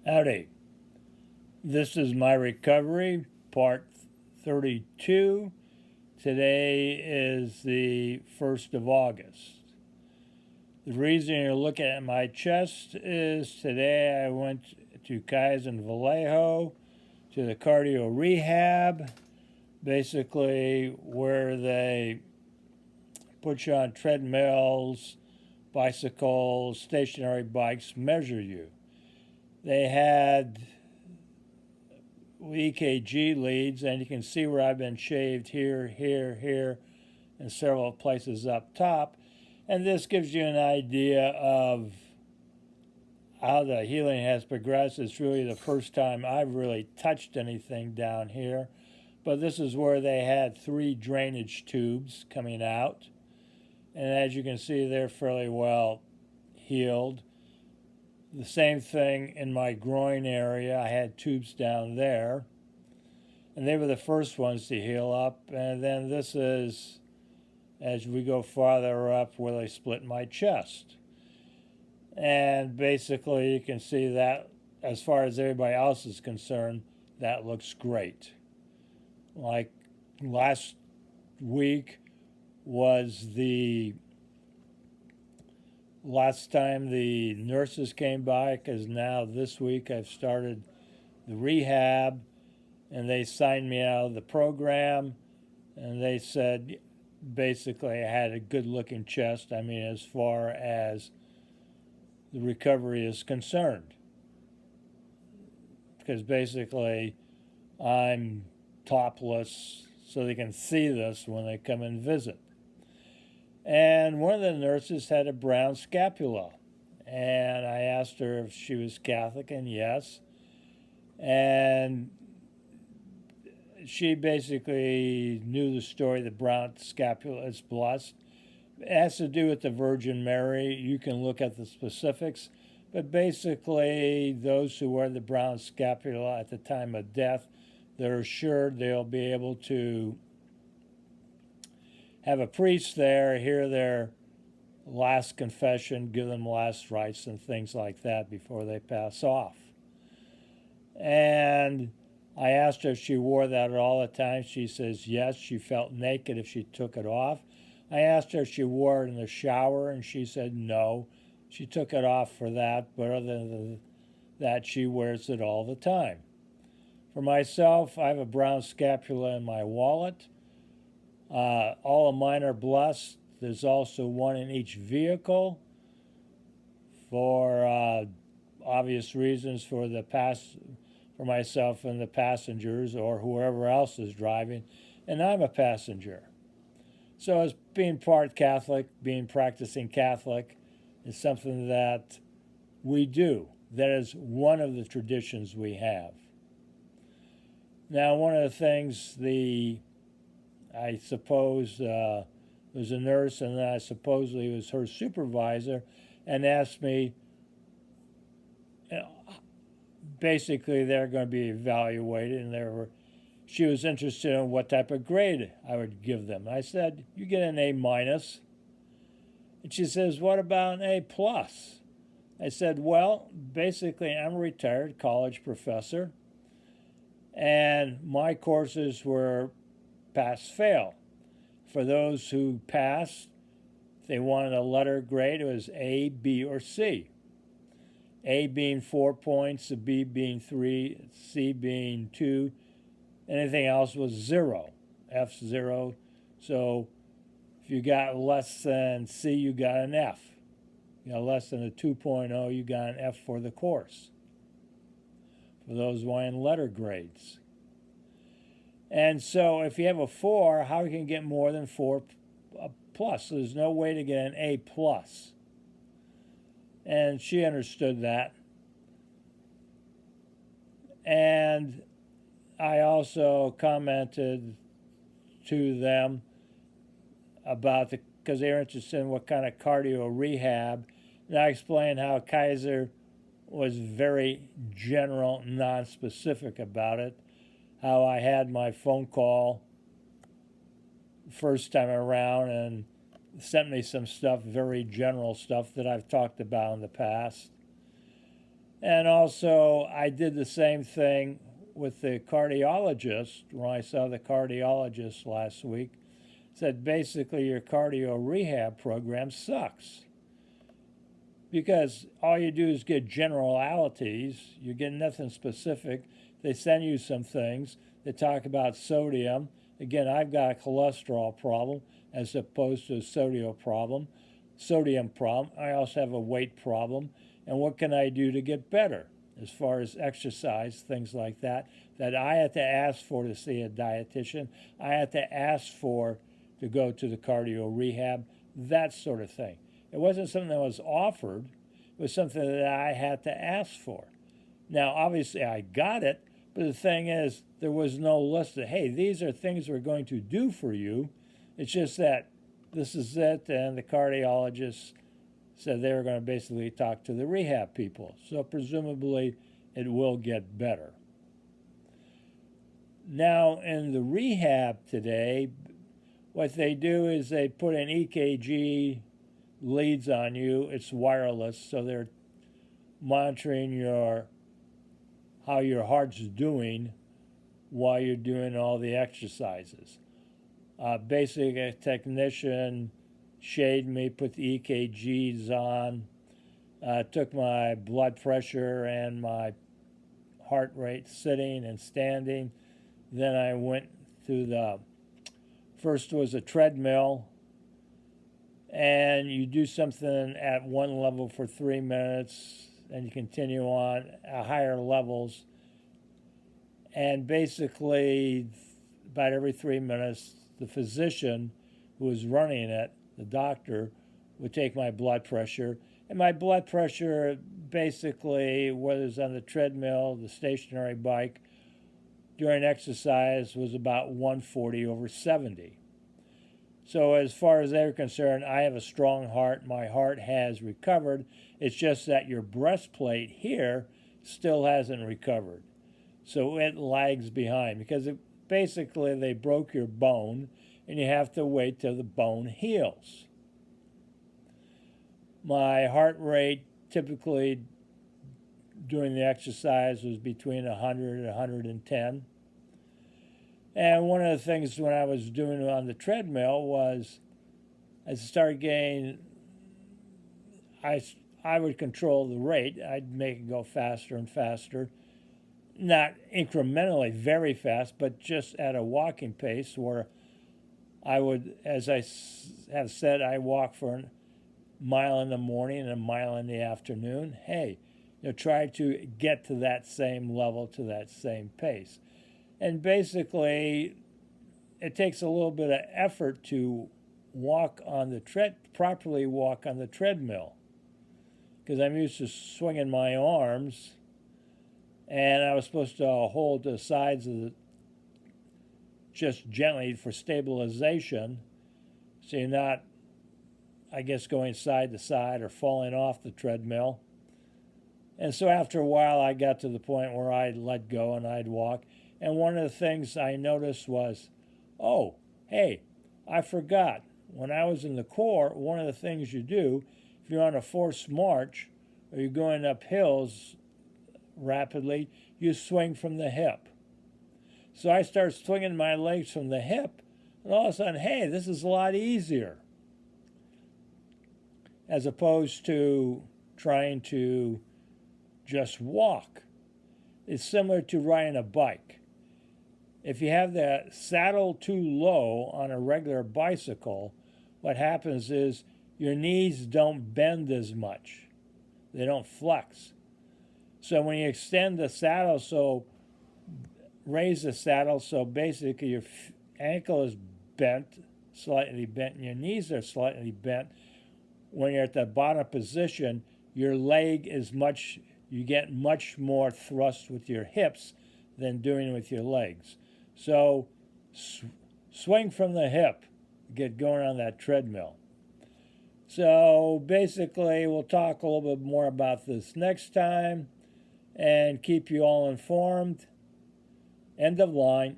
Howdy. This is my recovery, part 32. Today is the 1st of August. The reason you're looking at my chest is today I went to Kaizen Vallejo to the cardio rehab, basically where they put you on treadmills, bicycles, stationary bikes, measure you. They had EKG leads, and you can see where I've been shaved here, here, and several places up top. And this gives you an idea of how the healing has progressed. It's really the first time I've really touched anything down here. But this is where they had 3 drainage tubes coming out. And as you can see, they're fairly well healed. The same thing in my groin area. I had tubes down there, and they were the first ones to heal up. And then this is, as we go farther up, where they split my chest. And basically, you can see that as far as everybody else is concerned, that looks great. Like last week was the last time the nurses came by, because now this week I've started the rehab, and they signed me out of the program, and they said basically I had a good looking chest. I mean, as far as the recovery is concerned, because basically I'm topless so they can see this when they come and visit. And one of the nurses had a brown scapula. And I asked her if she was Catholic, and yes. And she basically knew the story, the brown scapula is blessed. It has to do with the Virgin Mary. You can look at the specifics. But basically, those who wear the brown scapula at the time of death, they're assured they'll be able to have a priest there, hear their last confession, give them last rites and things like that before they pass off. And I asked her if she wore that all the time. She says yes, she felt naked if she took it off. I asked her if she wore it in the shower, and she said no. She took it off for that, but other than that, she wears it all the time. For myself, I have a brown scapula in my wallet. All of mine are blessed. There's also one in each vehicle for obvious reasons for myself and the passengers or whoever else is driving, and I'm a passenger. So as being part Catholic, being practicing Catholic, is something that we do. That is one of the traditions we have. Now, one of the things I suppose was a nurse, and I supposedly was her supervisor, and asked me, basically they're going to be evaluated, and she was interested in what type of grade I would give them. I said, you get an A minus. And she says, what about an A plus? I said, well, basically I'm a retired college professor, and my courses were pass-fail. For those who passed, if they wanted a letter grade, it was A, B, or C. A being 4 points, a B being 3, C being 2. Anything else was 0, F 0. So if you got less than C, you got an F. You got less than a 2.0, you got an F for the course. For those wanting letter grades. And so if you have a 4, how you can get more than 4 plus? So there's no way to get an A plus. And she understood that. And I also commented to them about because they were interested in what kind of cardio rehab. And I explained how Kaiser was very general, non-specific about it. How I had my phone call first time around and sent me some stuff, very general stuff that I've talked about in the past. And also, I did the same thing with the cardiologist when I saw the cardiologist last week. Said basically your cardio rehab program sucks because all you do is get generalities. You get nothing specific. They send you some things. They talk about sodium. Again, I've got a cholesterol problem as opposed to a sodium problem. I also have a weight problem. And what can I do to get better as far as exercise, things like that, that I had to ask for to see a dietitian. I had to ask for to go to the cardio rehab, that sort of thing. It wasn't something that was offered. It was something that I had to ask for. Now, obviously, I got it, but the thing is, there was no list of, hey, these are things we're going to do for you. It's just that this is it, and the cardiologist said they were going to basically talk to the rehab people. So presumably, it will get better. Now, in the rehab today, what they do is they put an EKG leads on you. It's wireless, so they're monitoring how your heart's doing while you're doing all the exercises. Basically, a technician shaded me, put the EKGs on, took my blood pressure and my heart rate sitting and standing. Then I went to first was a treadmill, and you do something at one level for 3 minutes, and you continue on at higher levels. And basically, about every 3 minutes, the physician who was running it, the doctor, would take my blood pressure. And my blood pressure, basically, whether it's on the treadmill, the stationary bike, during exercise was about 140/70. So as far as they're concerned, I have a strong heart. My heart has recovered. It's just that your breastplate here still hasn't recovered. So it lags behind because basically they broke your bone and you have to wait till the bone heals. My heart rate typically during the exercise was between 100 and 110. And one of the things when I was doing it on the treadmill was as I started getting, I would control the rate. I'd make it go faster and faster. Not incrementally very fast, but just at a walking pace where I would, as I have said, I walk for a mile in the morning and a mile in the afternoon. Hey, try to get to that same level, to that same pace. And basically, it takes a little bit of effort to properly walk on the treadmill. Because I'm used to swinging my arms, and I was supposed to hold the sides of just gently for stabilization, so you're not, I guess, going side to side or falling off the treadmill. And so after a while, I got to the point where I'd let go and I'd walk. And one of the things I noticed was, oh, hey, I forgot. When I was in the Corps, one of the things you do, if you're on a forced march or you're going up hills rapidly, you swing from the hip. So I start swinging my legs from the hip, and all of a sudden, hey, this is a lot easier. As opposed to trying to just walk. It's similar to riding a bike. If you have the saddle too low on a regular bicycle, what happens is your knees don't bend as much. They don't flex. So when you extend the saddle, raise the saddle, so basically your ankle is bent, slightly bent, and your knees are slightly bent. When you're at the bottom position, your leg is you get much more thrust with your hips than doing with your legs. So swing from the hip, get going on that treadmill. So basically, we'll talk a little bit more about this next time and keep you all informed. End of line.